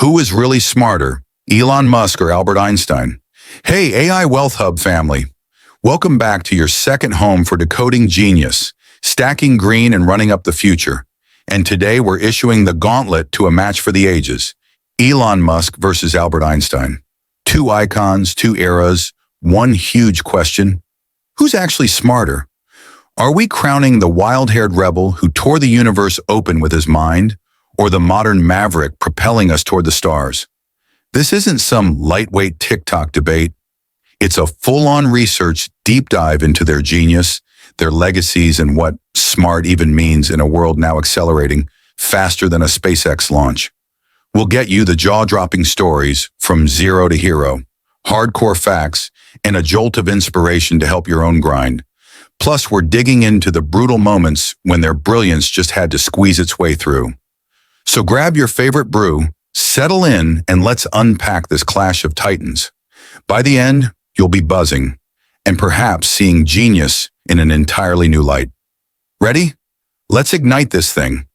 Who is really smarter, Elon Musk or Albert Einstein? Hey, AI Wealth Hub family. Welcome back to your second home for decoding genius, stacking green and running up the future. And today we're issuing the gauntlet to a match for the ages. Elon Musk versus Albert Einstein. Two icons, two eras, one huge question. Who's actually smarter? Are we crowning the wild-haired rebel who tore the universe open with his mind, or the modern maverick propelling us toward the stars? This isn't some lightweight TikTok debate. It's a full-on research deep dive into their genius, their legacies, and what smart even means in a world now accelerating faster than a SpaceX launch. We'll get you the jaw-dropping stories from zero to hero, hardcore facts, and a jolt of inspiration to help your own grind. Plus, we're digging into the brutal moments when their brilliance just had to squeeze its way through. So grab your favorite brew, settle in, and let's unpack this clash of titans. By the end, you'll be buzzing, and perhaps seeing genius in an entirely new light. Ready? Let's ignite this thing.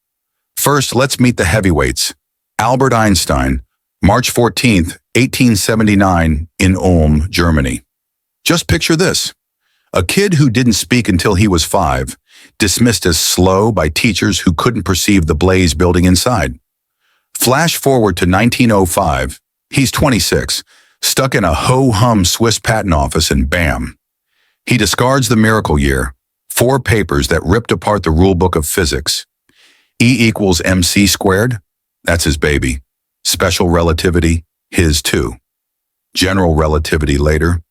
First, let's meet the heavyweights. Albert Einstein, March 14th, 1879, in Ulm, Germany. Just picture this. A kid who didn't speak until he was 5, dismissed as slow by teachers who couldn't perceive the blaze building inside. Flash forward to 1905, he's 26, stuck in a ho-hum Swiss patent office, and bam! He discards the miracle year, 4 papers that ripped apart the rulebook of physics. E equals mc squared? That's his baby. Special relativity? His too. General relativity later?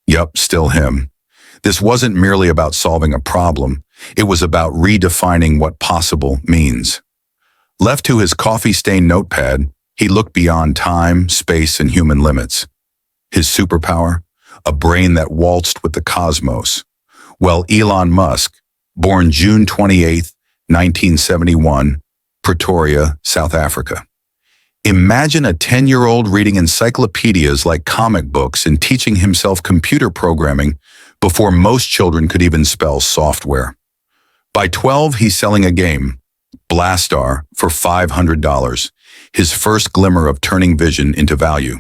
Yup, still him. This wasn't merely about solving a problem. It was about redefining what possible means. Left to his coffee-stained notepad, he looked beyond time, space, and human limits. His superpower? A brain that waltzed with the cosmos. Well, Elon Musk, born June 28, 1971, Pretoria, South Africa. Imagine a 10-year-old reading encyclopedias like comic books and teaching himself computer programming before most children could even spell software. By 12, he's selling a game, Blastar, for $500, his first glimmer of turning vision into value.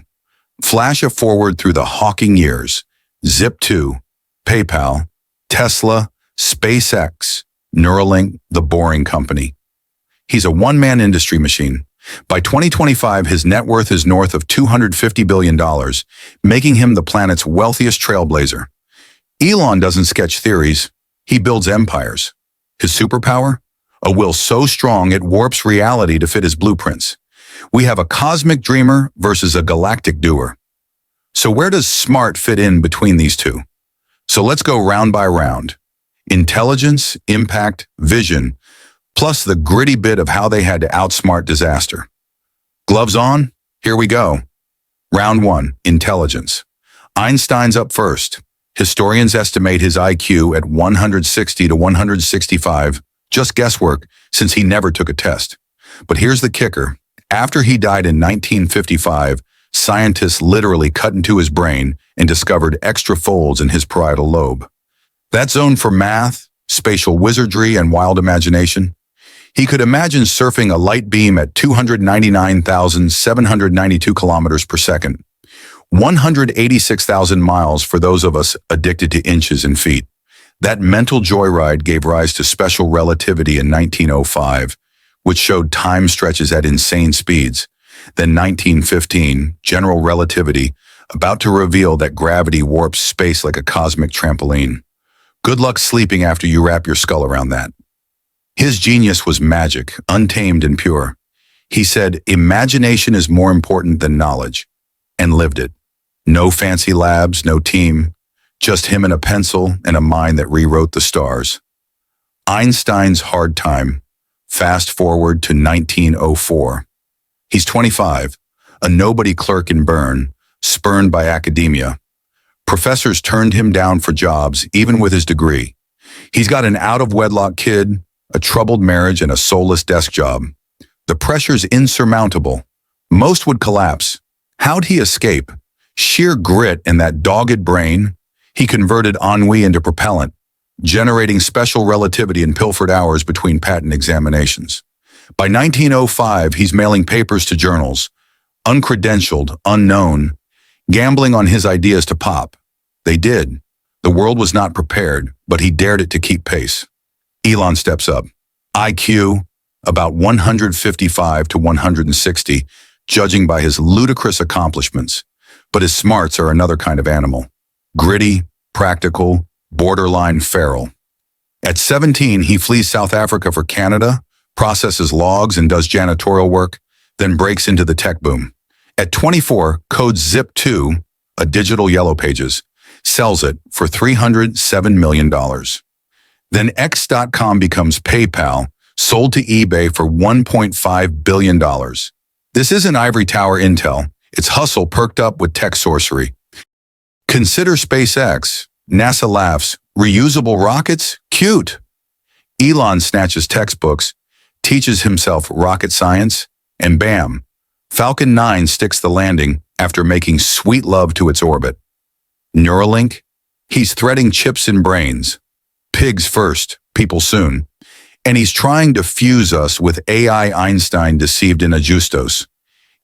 Flash a forward through the Hawking years, Zip2, PayPal, Tesla, SpaceX, Neuralink, the Boring Company. He's a one-man industry machine. By 2025, his net worth is north of $250 billion, making him the planet's wealthiest trailblazer. Elon doesn't sketch theories, he builds empires. His superpower? A will so strong it warps reality to fit his blueprints. We have a cosmic dreamer versus a galactic doer. So where does smart fit in between these two? So let's go round by round. Intelligence, impact, vision, plus the gritty bit of how they had to outsmart disaster. Gloves on? Here we go. Round 1, intelligence. Einstein's up first. Historians estimate his IQ at 160 to 165, just guesswork since he never took a test. But here's the kicker. After he died in 1955, scientists literally cut into his brain and discovered extra folds in his parietal lobe. That zone for math, spatial wizardry, and wild imagination. He could imagine surfing a light beam at 299,792 kilometers per second. 186,000 miles for those of us addicted to inches and feet. That mental joyride gave rise to special relativity in 1905, which showed time stretches at insane speeds. Then 1915, general relativity, about to reveal that gravity warps space like a cosmic trampoline. Good luck sleeping after you wrap your skull around that. His genius was magic, untamed and pure. He said, imagination is more important than knowledge, and lived it. No fancy labs, no team, just him and a pencil and a mind that rewrote the stars. Einstein's hard time. Fast forward to 1904. He's 25, a nobody clerk in Bern, spurned by academia. Professors turned him down for jobs, even with his degree. He's got an out-of-wedlock kid, a troubled marriage, and a soulless desk job. The pressure's insurmountable. Most would collapse. How'd he escape? Sheer grit and that dogged brain. He converted ennui into propellant, generating special relativity in pilfered hours between patent examinations. By 1905, he's mailing papers to journals, Uncredentialed, unknown, gambling on his ideas to pop. They did. The world was not prepared, but he dared it to keep pace. Elon steps up. IQ, about 155 to 160, judging by his ludicrous accomplishments. But his smarts are another kind of animal. Gritty, practical, borderline feral. At 17, he flees South Africa for Canada, processes logs and does janitorial work, then breaks into the tech boom. At 24, codes Zip2, a digital Yellow Pages, sells it for $307 million. Then X.com becomes PayPal, sold to eBay for $1.5 billion. This isn't ivory tower intel. It's hustle perked up with tech sorcery. Consider SpaceX. NASA laughs. Reusable rockets? Cute. Elon snatches textbooks, teaches himself rocket science, and bam, Falcon 9 sticks the landing after making sweet love to its orbit. Neuralink? He's threading chips in brains. Pigs first, people soon. And he's trying to fuse us with AI Einstein deceived in Ajustos.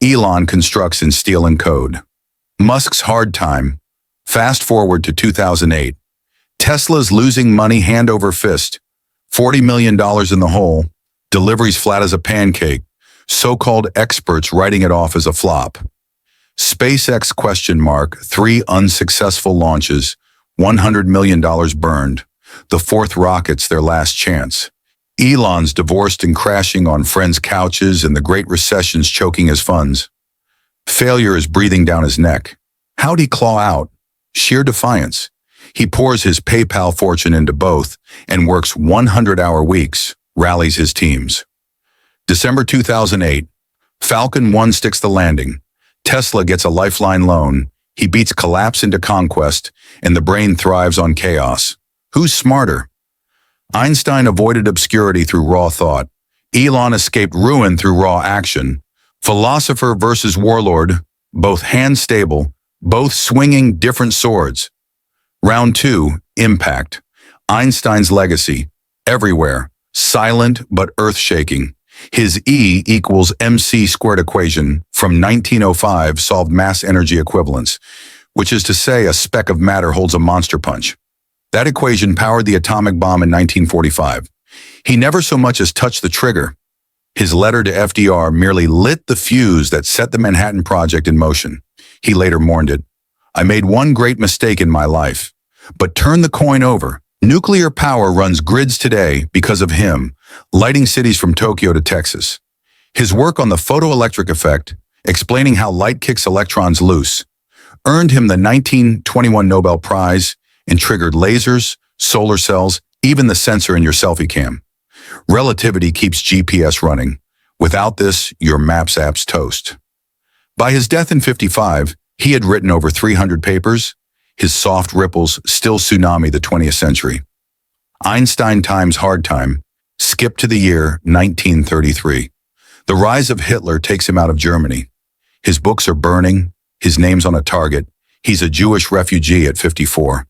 Elon constructs in steel and code. Musk's hard time. Fast forward to 2008. Tesla's losing money hand over fist. $40 million in the hole. Deliveries flat as a pancake. So-called experts writing it off as a flop. SpaceX ? 3 unsuccessful launches. $100 million burned. The fourth rocket's their last chance. Elon's divorced and crashing on friends' couches, and the Great Recession's choking his funds. Failure is breathing down his neck. How'd he claw out? Sheer defiance. He pours his PayPal fortune into both and works 100-hour weeks, rallies his teams. December 2008, Falcon 1 sticks the landing. Tesla gets a lifeline loan. He beats collapse into conquest, and the brain thrives on chaos. Who's smarter? Einstein avoided obscurity through raw thought. Elon escaped ruin through raw action. Philosopher versus warlord, both hand-stable, both swinging different swords. Round 2, impact. Einstein's legacy, everywhere, silent but earth-shaking. His E equals mc squared equation from 1905 solved mass energy equivalence, which is to say a speck of matter holds a monster punch. That equation powered the atomic bomb in 1945. He never so much as touched the trigger. His letter to FDR merely lit the fuse that set the Manhattan Project in motion. He later mourned it. I made one great mistake in my life. But turn the coin over. Nuclear power runs grids today because of him, lighting cities from Tokyo to Texas. His work on the photoelectric effect, explaining how light kicks electrons loose, earned him the 1921 Nobel Prize and triggered lasers, solar cells, even the sensor in your selfie cam. Relativity keeps GPS running. Without this, your Maps app's toast. By his death in 55, he had written over 300 papers. His soft ripples still tsunami the 20th century. Einstein times hard time. Skip to the year 1933. The rise of Hitler takes him out of Germany. His books are burning. His name's on a target. He's a Jewish refugee at 54.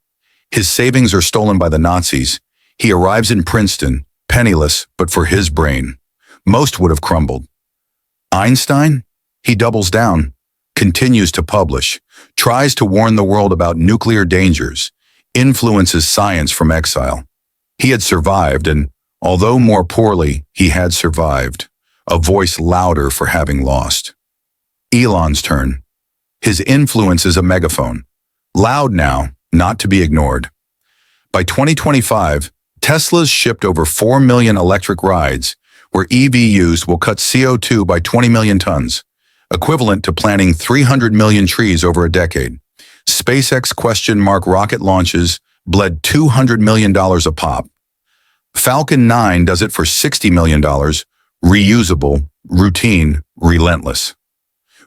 His savings are stolen by the Nazis. He arrives in Princeton, penniless, but for his brain. Most would have crumbled. Einstein? He doubles down, continues to publish, tries to warn the world about nuclear dangers, influences science from exile. He had survived, and although more poorly, he had survived, a voice louder for having lost. Elon's turn. His influence is a megaphone. Loud now, not to be ignored. By 2025, Tesla's shipped over 4 million electric rides, where EV use will cut CO2 by 20 million tons, equivalent to planting 300 million trees over a decade. SpaceX ? Rocket launches bled $200 million a pop. Falcon 9 does it for $60 million, reusable, routine, relentless.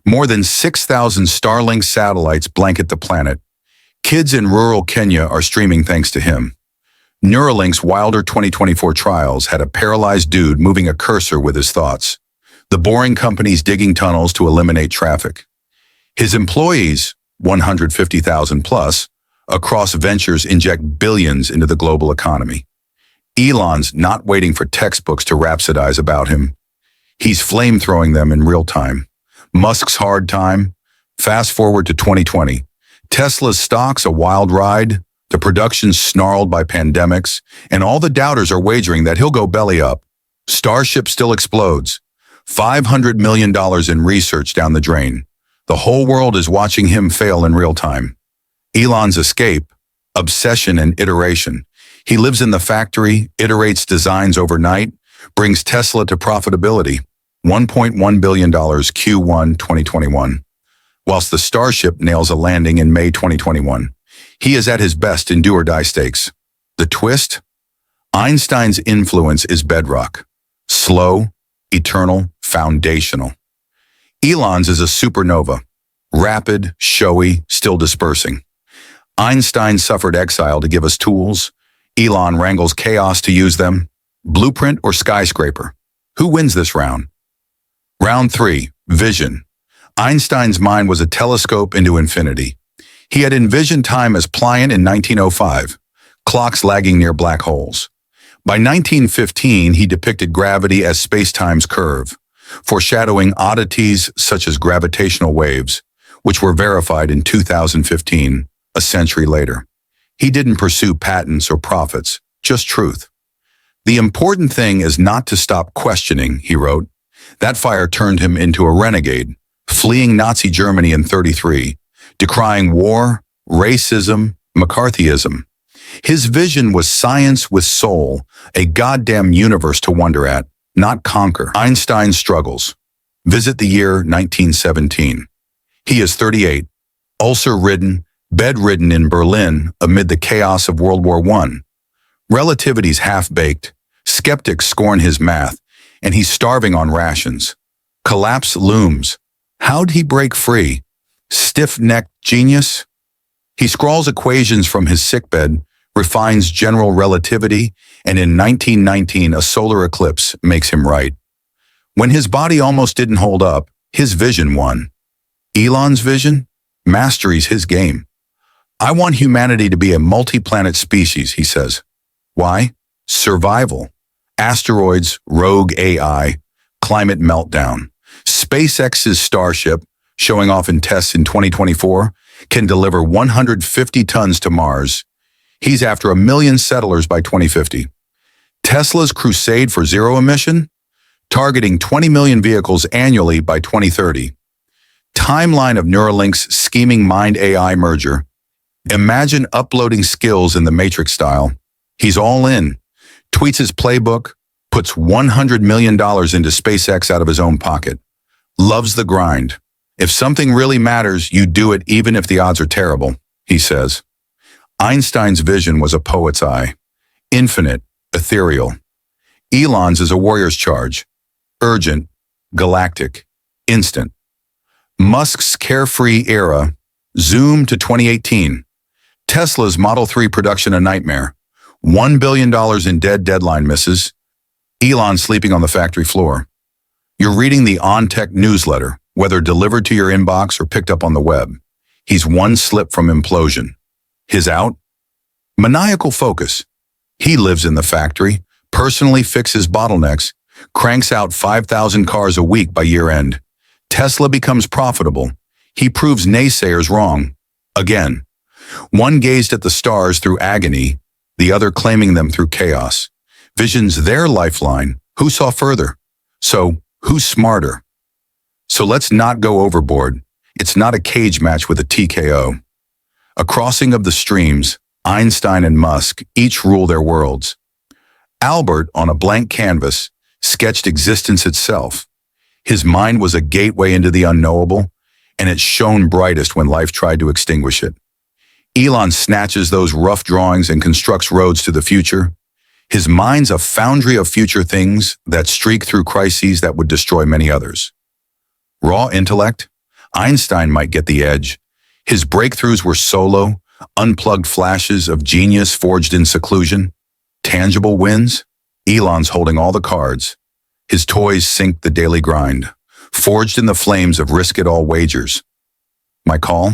More than 6,000 Starlink satellites blanket the planet. Kids in rural Kenya are streaming thanks to him. Neuralink's wilder 2024 trials had a paralyzed dude moving a cursor with his thoughts. The boring companies digging tunnels to eliminate traffic. His employees, 150,000 plus, across ventures inject billions into the global economy. Elon's not waiting for textbooks to rhapsodize about him. He's flame-throwing them in real time. Musk's hard time. Fast forward to 2020. Tesla's stocks a wild ride, the production snarled by pandemics, and all the doubters are wagering that he'll go belly up. Starship still explodes. $500 million in research down the drain. The whole world is watching him fail in real time. Elon's escape, obsession and iteration. He lives in the factory, iterates designs overnight, brings Tesla to profitability. $1.1 billion Q1 2021. Whilst the Starship nails a landing in May 2021. He is at his best in do-or-die stakes. The twist? Einstein's influence is bedrock. Slow, eternal, foundational. Elon's is a supernova. Rapid, showy, still dispersing. Einstein suffered exile to give us tools. Elon wrangles chaos to use them. Blueprint or skyscraper? Who wins this round? Round 3, vision. Einstein's mind was a telescope into infinity. He had envisioned time as pliant in 1905, clocks lagging near black holes. By 1915, he depicted gravity as space-time's curve, foreshadowing oddities such as gravitational waves, which were verified in 2015, a century later. He didn't pursue patents or profits, just truth. The important thing is not to stop questioning, he wrote. That fire turned him into a renegade, fleeing Nazi Germany in '33, decrying war, racism, McCarthyism. His vision was science with soul, a goddamn universe to wonder at, not conquer. Einstein struggles. Visit the year 1917. He is 38, ulcer-ridden, bedridden in Berlin amid the chaos of World War I. Relativity's half-baked, skeptics scorn his math, and he's starving on rations. Collapse looms. How'd he break free? Stiff-necked genius? He scrawls equations from his sickbed, refines general relativity, and in 1919 a solar eclipse makes him right. When his body almost didn't hold up, his vision won. Elon's vision? Mastery's his game. I want humanity to be a multi-planet species, he says. Why? Survival. Asteroids, rogue AI, climate meltdown. SpaceX's Starship, showing off in tests in 2024, can deliver 150 tons to Mars. He's after 1 million settlers by 2050. Tesla's crusade for zero emission? Targeting 20 million vehicles annually by 2030. Timeline of Neuralink's scheming mind-AI merger. Imagine uploading skills in the Matrix style. He's all in. Tweets his playbook, puts $100 million into SpaceX out of his own pocket. Loves the grind. If something really matters, you do it even if the odds are terrible, he says. Einstein's vision was a poet's eye. Infinite, ethereal. Elon's is a warrior's charge. Urgent, galactic, instant. Musk's carefree era. Zoom to 2018. Tesla's Model 3 production a nightmare. $1 billion in deadline misses. Elon sleeping on the factory floor. You're reading the OnTech newsletter, whether delivered to your inbox or picked up on the web. He's one slip from implosion. His out? Maniacal focus. He lives in the factory, personally fixes bottlenecks, cranks out 5,000 cars a week by year end. Tesla becomes profitable. He proves naysayers wrong. Again. One gazed at the stars through agony, the other claiming them through chaos. Vision's their lifeline. Who saw further? So, who's smarter? So let's not go overboard. It's not a cage match with a TKO. A crossing of the streams, Einstein and Musk each rule their worlds. Albert, on a blank canvas, sketched existence itself. His mind was a gateway into the unknowable, and it shone brightest when life tried to extinguish it. Elon snatches those rough drawings and constructs roads to the future. His mind's a foundry of future things that streak through crises that would destroy many others. Raw intellect? Einstein might get the edge. His breakthroughs were solo, unplugged flashes of genius forged in seclusion. Tangible wins? Elon's holding all the cards. His toys sink the daily grind, forged in the flames of risk-it-all wagers. My call?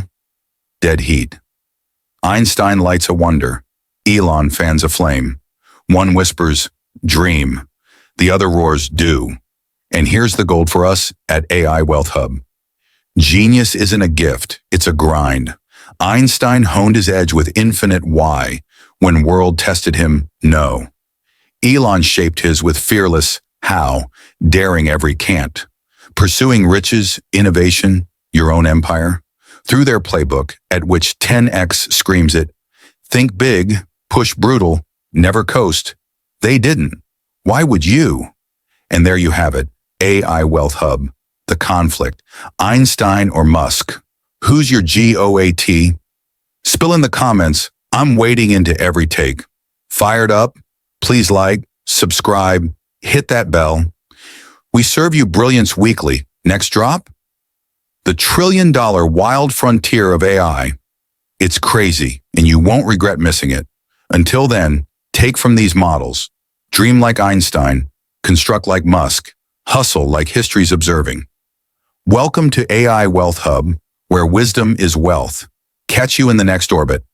Dead heat. Einstein lights a wonder. Elon fans a flame. One whispers, dream. The other roars, do. And here's the gold for us at AI Wealth Hub. Genius isn't a gift, it's a grind. Einstein honed his edge with infinite why. When world tested him, no. Elon shaped his with fearless how, daring every can't. Pursuing riches, innovation, your own empire. Through their playbook, at which 10x screams it, think big, push brutal, never coast. They didn't. Why would you? And there you have it, AI Wealth Hub, the conflict. Einstein or Musk? Who's your GOAT? Spill in the comments. I'm wading into every take. Fired up? Please like, subscribe, hit that bell. We serve you brilliance weekly. Next drop? The trillion-dollar wild frontier of AI. It's crazy, and you won't regret missing it. Until then, take from these models. Dream like Einstein, construct like Musk, hustle like history's observing. Welcome to AI Wealth Hub, where wisdom is wealth. Catch you in the next orbit.